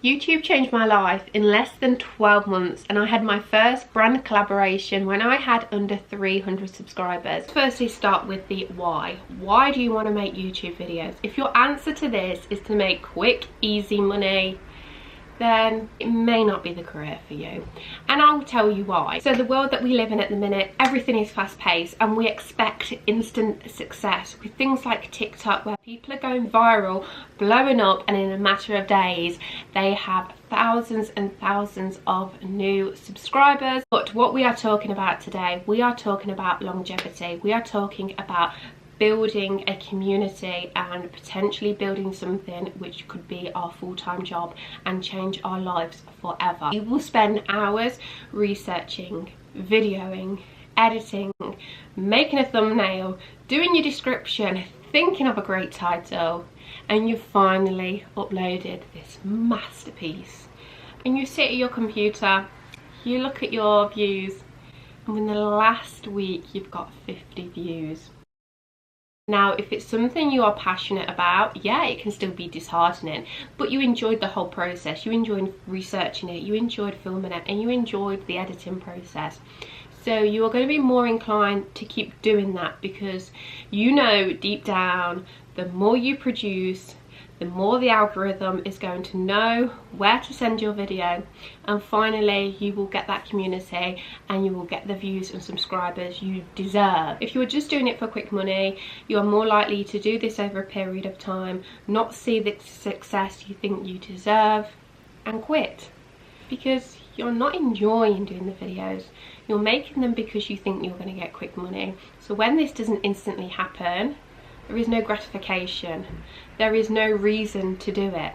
YouTube changed my life in less than 12 months, and I had my first brand collaboration when I had under 300 subscribers. Firstly, start with the why. Why do you want to make YouTube videos? If your answer to this is to make quick, easy money, then it may not be the career for you, and I'll tell you why. So the world that we live in at the minute, everything is fast-paced, and we expect instant success with things like TikTok, where people are going viral, blowing up, and in a matter of days they have thousands and thousands of new subscribers. But what we are talking about today, we are talking about longevity. We are talking about building a community and potentially building something which could be our full-time job and change our lives forever. You will spend hours researching, videoing, editing, making a thumbnail, doing your description, thinking of a great title, and you've finally uploaded this masterpiece. And you sit at your computer, you look at your views, and in the last week you've got 50 views. Now, if it's something you are passionate about, yeah, it can still be disheartening, but you enjoyed the whole process, you enjoyed researching it, you enjoyed filming it, and you enjoyed the editing process. So you are going to be more inclined to keep doing that, because you know deep down, the more you produce, the more the algorithm is going to know where to send your video, and finally you will get that community and you will get the views and subscribers you deserve. If you are just doing it for quick money, you are more likely to do this over a period of time, not see the success you think you deserve, and quit, because you're not enjoying doing the videos. You're making them because you think you're going to get quick money. So when this doesn't instantly happen, there is no gratification, there is no reason to do it.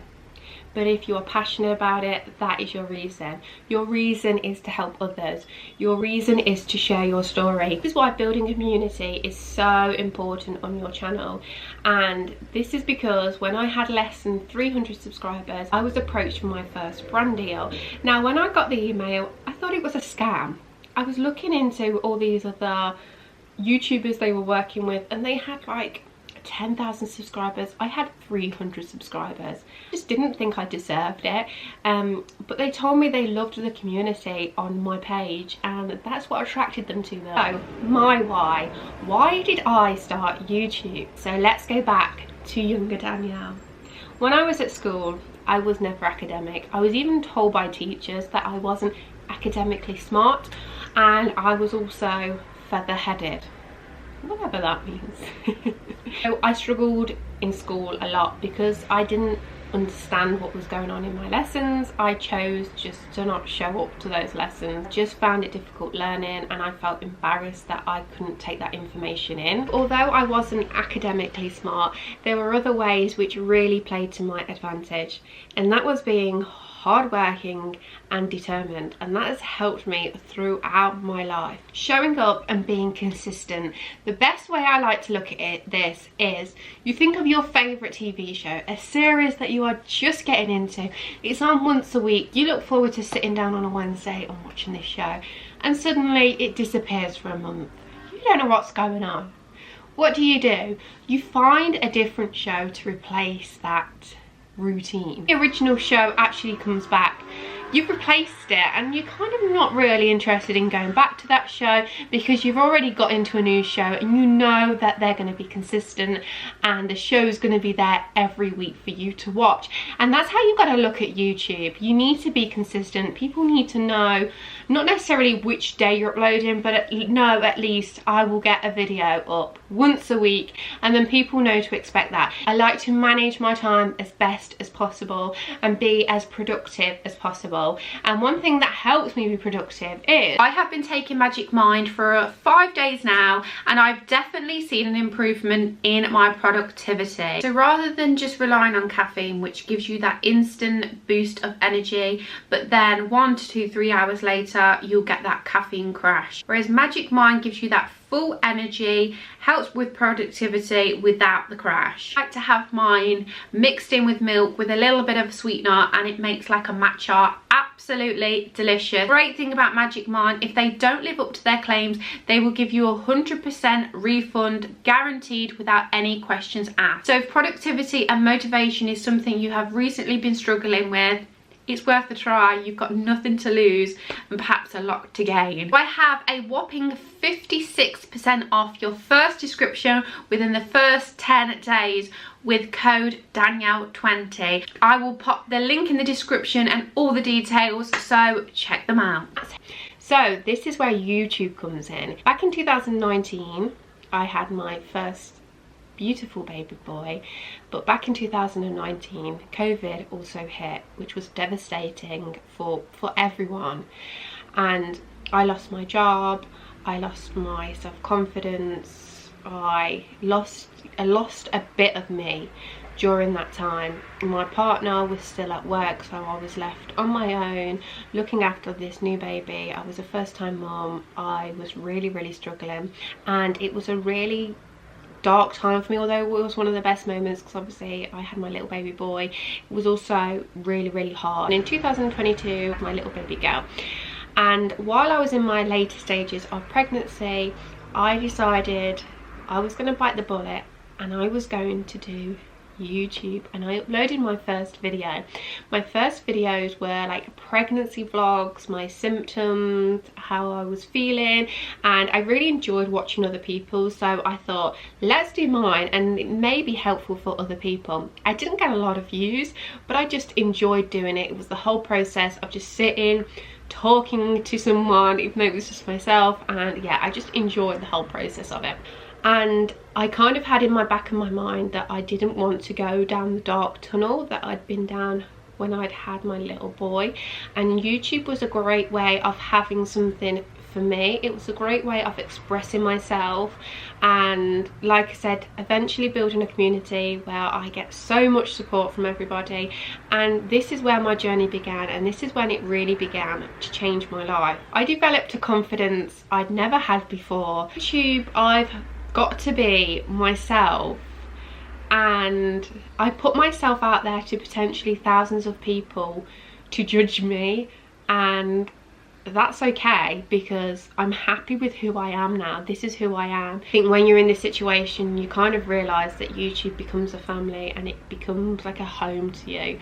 But if you're passionate about it, that is your reason. Your reason is to help others. Your reason is to share your story. This is why building a community is so important on your channel. And this is because when I had less than 300 subscribers, I was approached for my first brand deal. Now, when I got the email, I thought it was a scam. I was looking into all these other YouTubers they were working with, and they had like 10,000 subscribers. I had 300 subscribers. Just didn't think I deserved it, but they told me they loved the community on my page, and that's what attracted them to me. So my why did I start YouTube? So let's go back to younger Danielle. When I was at school, I was never academic. I was even told by teachers that I wasn't academically smart, and I was also feather-headed, whatever that means. So I struggled in school a lot because I didn't understand what was going on in my lessons. I chose just to not show up to those lessons. Just found it difficult learning, and I felt embarrassed that I couldn't take that information in. Although I wasn't academically smart, there were other ways which really played to my advantage, and that was being hardworking and determined, and that has helped me throughout my life. Showing up and being consistent. The best way I like to look at this is, you think of your favourite TV show, a series that you are just getting into, it's on once a week, you look forward to sitting down on a Wednesday and watching this show, and suddenly it disappears for a month. You don't know what's going on. What do? You find a different show to replace that routine. The original show actually comes back, you've replaced it, and you're kind of not really interested in going back to that show because you've already got into a new show, and you know that they're going to be consistent and the show's going to be there every week for you to watch. And that's how you've got to look at YouTube. You need to be consistent. People need to know, not necessarily which day you're uploading, but know at least I will get a video up once a week, and then people know to expect that. I like to manage my time as best as possible and be as productive as possible. And one thing that helps me be productive is, I have been taking Magic Mind for 5 days now, and I've definitely seen an improvement in my productivity. So rather than just relying on caffeine, which gives you that instant boost of energy, but then 1 to 3 hours later you'll get that caffeine crash, whereas Magic Mind gives you that full energy, helps with productivity without the crash. I like to have mine mixed in with milk with a little bit of sweetener, and it makes like a matcha. Absolutely delicious. Great thing about Magic Mind, if they don't live up to their claims, they will give you 100% refund guaranteed without any questions asked. So if productivity and motivation is something you have recently been struggling with, it's worth a try. You've got nothing to lose and perhaps a lot to gain. I have a whopping 56% off your first subscription within the first 10 days with code Danielle20. I will pop the link in the description and all the details, so check them out. So this is where YouTube comes in. Back in 2019, I had my first beautiful baby boy, but back in 2019 COVID also hit, which was devastating for everyone, and I lost my job, I lost my self-confidence, I lost a bit of me during that time. My partner was still at work, so I was left on my own looking after this new baby. I was a first-time mom. I was really struggling, and it was a really dark time for me, although it was one of the best moments because obviously I had my little baby boy. It was also really hard. And in 2022, my little baby girl, and while I was in my later stages of pregnancy, I decided I was going to bite the bullet and I was going to do YouTube, and I uploaded my first video. My first videos were like pregnancy vlogs, my symptoms, how I was feeling, and I really enjoyed watching other people, so I thought let's do mine and it may be helpful for other people. I didn't get a lot of views, but I just enjoyed doing it. It was the whole process of just sitting talking to someone, even though it was just myself, and yeah, I just enjoyed the whole process of it. And I kind of had in my back of my mind that I didn't want to go down the dark tunnel that I'd been down when I'd had my little boy, and YouTube was a great way of having something for me. It was a great way of expressing myself, and like I said, eventually building a community where I get so much support from everybody. And this is where my journey began, and this is when it really began to change my life. I developed a confidence I'd never had before. YouTube, I've got to be myself, and I put myself out there to potentially thousands of people to judge me, and that's okay because I'm happy with who I am now. This is who I am. I think when you're in this situation, you kind of realise that YouTube becomes a family and it becomes like a home to you.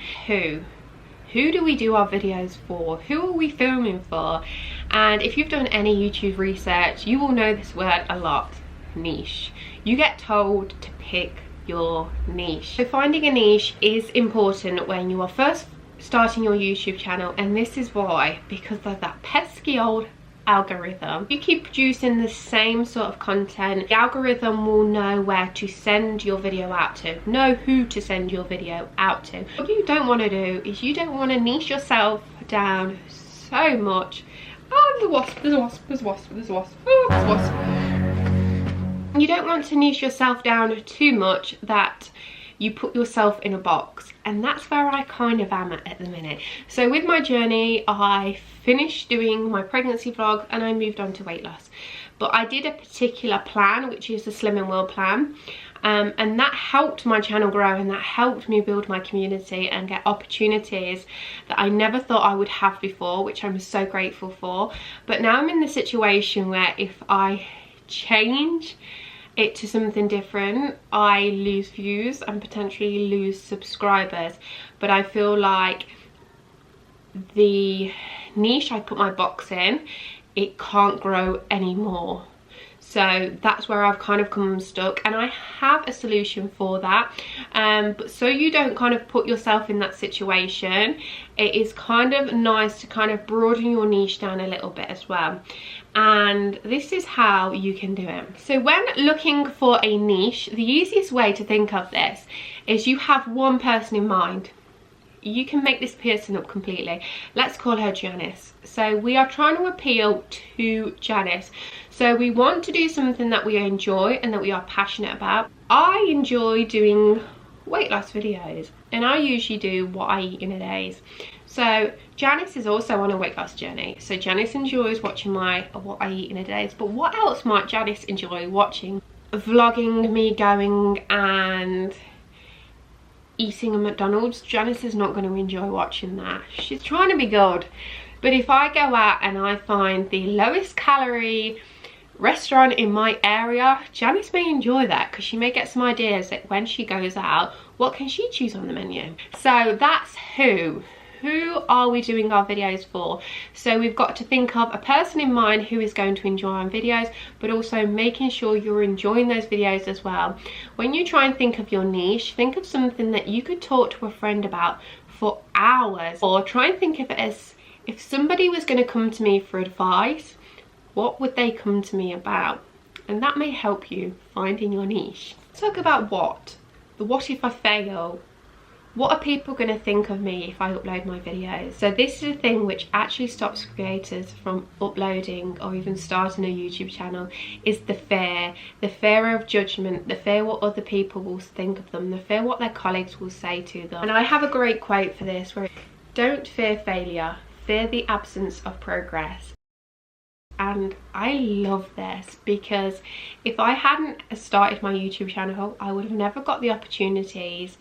Who do we do our videos for? Who are we filming for? And if you've done any YouTube research, you will know this word a lot. Niche. You get told to pick your niche. So finding a niche is important when you are first starting your YouTube channel, and this is why, because of that pesky old algorithm. You keep producing the same sort of content, the algorithm will know where to send your video out to, know who to send your video out to. What you don't want to do is you don't want to niche yourself down so much. Oh, there's a wasp, there's a wasp, there's a wasp, there's a wasp, oh, there's a wasp. You don't want to niche yourself down too much that you put yourself in a box, and that's where I kind of am at the minute. So with my journey, I finished doing my pregnancy vlog and I moved on to weight loss, but I did a particular plan, which is the Slim and Well plan, and that helped my channel grow, and that helped me build my community and get opportunities that I never thought I would have before, which I'm so grateful for. But now I'm in the situation where if I change it to something different, I lose views and potentially lose subscribers. But I feel like the niche I put my box in, it can't grow anymore. So that's where I've kind of come unstuck, and I have a solution for that. But so you don't kind of put yourself in that situation, it is kind of nice to kind of broaden your niche down a little bit as well. And this is how you can do it. So when looking for a niche, the easiest way to think of this is you have one person in mind. You can make this person up completely. Let's call her Janice. So we are trying to appeal to Janice. So we want to do something that we enjoy and that we are passionate about. I enjoy doing weight loss videos, and I usually do what I eat in a day. So Janice is also on a weight loss journey. So Janice enjoys watching my what I eat in a day. But what else might Janice enjoy watching? Vlogging me going and eating a McDonald's. Janice is not going to enjoy watching that. She's trying to be good. But if I go out and I find the lowest calorie restaurant in my area, Janice may enjoy that because she may get some ideas that when she goes out, what can she choose on the menu. So that's who who are we doing our videos for? So we've got to think of a person in mind who is going to enjoy our videos, but also making sure you're enjoying those videos as well. When you try and think of your niche, think of something that you could talk to a friend about for hours, or try and think of it as if somebody was going to come to me for advice, what would they come to me about? And that may help you finding your niche. Talk about what. The what if I fail? What are people going to think of me if I upload my videos? So this is a thing which actually stops creators from uploading or even starting a YouTube channel, is the fear of judgment, the fear what other people will think of them, the fear what their colleagues will say to them. And I have a great quote for this, where don't fear failure, fear the absence of progress. And I love this, because if I hadn't started my YouTube channel, I would have never got the opportunities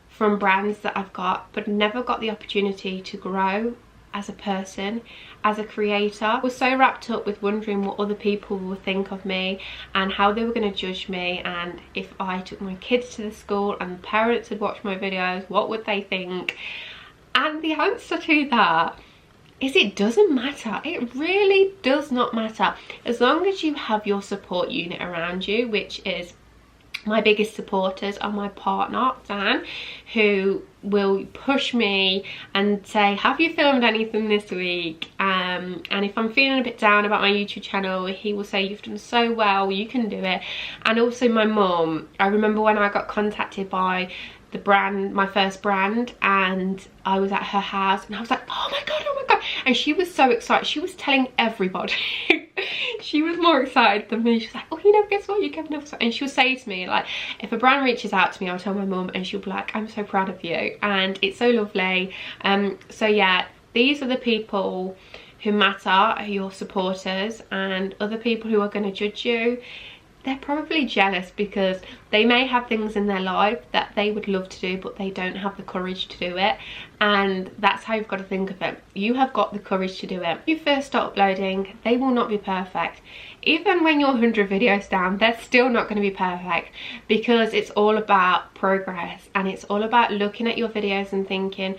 from brands that I've got, but never got the opportunity to grow as a person, as a creator. I was so wrapped up with wondering what other people would think of me and how they were going to judge me, and if I took my kids to the school and the parents had watched my videos, what would they think? And the answer to that is it doesn't matter. It really does not matter. As long as you have your support unit around you, which is my biggest supporters are my partner Dan, who will push me and say, have you filmed anything this week? And if I'm feeling a bit down about my YouTube channel, he will say, you've done so well, you can do it. And also my mum. I remember when I got contacted by the brand, my first brand, and I was at her house and I was like, oh my god, and she was so excited. She was telling everybody. She was more excited than me. She was like, oh, you know, guess what, you get enough. And she'll say to me, like, if a brand reaches out to me, I'll tell my mum, and she'll be like, I'm so proud of you. And it's so lovely. So yeah, these are the people who matter, are your supporters, and other people who are going to judge you, they're probably jealous because they may have things in their life that they would love to do, but they don't have the courage to do it. And that's how you've got to think of it. You have got the courage to do it. When you first start uploading, they will not be perfect. Even when you're 100 videos down, they're still not going to be perfect, because it's all about progress, and it's all about looking at your videos and thinking,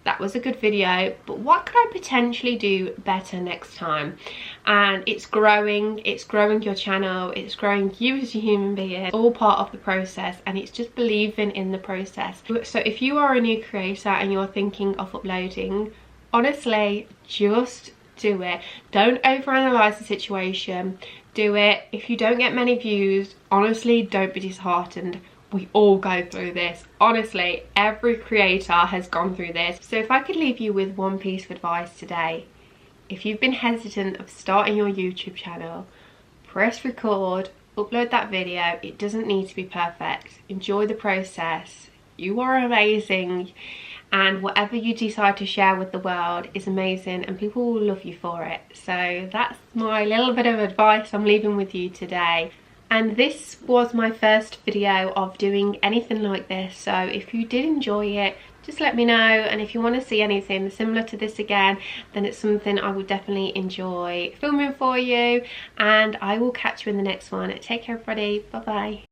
that was a good video, but what could I potentially do better next time? And it's growing your channel, it's growing you as a human being, all part of the process, and it's just believing in the process. So if you are a new creator and you're thinking of uploading, honestly, just do it. Don't overanalyze the situation. Do it. If you don't get many views, honestly, don't be disheartened. We all go through this. Honestly, every creator has gone through this. So if I could leave you with one piece of advice today, if you've been hesitant of starting your YouTube channel, press record, upload that video. It doesn't need to be perfect. Enjoy the process. You are amazing, and whatever you decide to share with the world is amazing, and people will love you for it. So that's my little bit of advice I'm leaving with you today. And this was my first video of doing anything like this, so if you did enjoy it, just let me know. And if you want to see anything similar to this again, then it's something I would definitely enjoy filming for you. And I will catch you in the next one. Take care, everybody. Bye bye.